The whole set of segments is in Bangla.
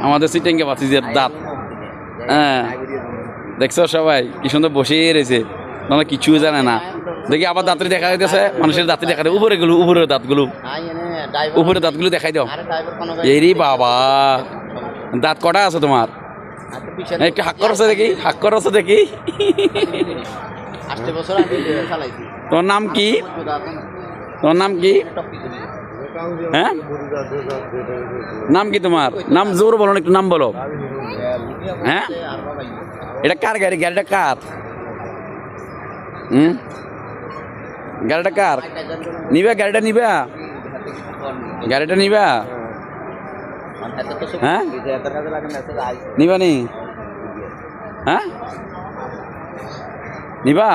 আমাদের সিটেঙ্গে বাতিজের দাঁত। হ্যাঁ দেখছো সবাই কি সুন্দর বসেই রয়েছে, নাহলে কিছু জানে না। দেখি আবার দাঁতরে দেখা যাইতেছে, মানুষের দাঁতে দেখা যায় উপরে গুলো, উপরের দাঁতগুলো, উপরে দাঁতগুলো দেখাই দাও। এরি বাবা, দাঁত কটা আছে তোমার? একটু হাক করছে দেখি, হাক করছে দেখি। তোমার নাম কি? তোমার নাম কি? হ্যাঁ নাম কি তোমার? নাম জোর বলো না, একটু নাম বলো। হ্যাঁ এটা কার গাড়ি? গাড়িটা কার? গাড়িটা কার? নিবা গাড়িটা? নিবা গাড়িটা? নিবা? হ্যাঁ নিবা নি? হ্যাঁ নিবা?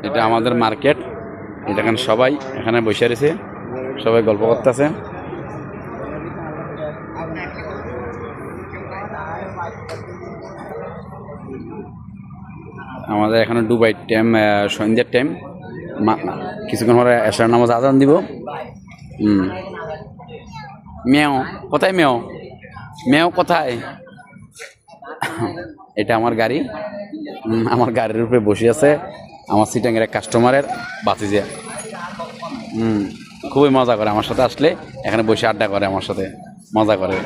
এটা আমাদের মার্কেট, এটা এখানে সবাই এখানে বসে রয়েছে, সবাই গল্প করতেছে। আমাদের এখানে ডুবাই টাইম, সন্ধ্যার টাইম, কিছুক্ষণ পরে এশার নামাজ আজান দিব। মেও কোথায়? মেও মেও কোথায়? এটা আমার গাড়ি, আমার গাড়ির উপরে বসে আছে আমার সিটাঙ্গের এক কাস্টমারের বাতিজা। খুবই মজা করে আমার সাথে, আসলে এখানে বসে আড্ডা করে, আমার সাথে মজা করে।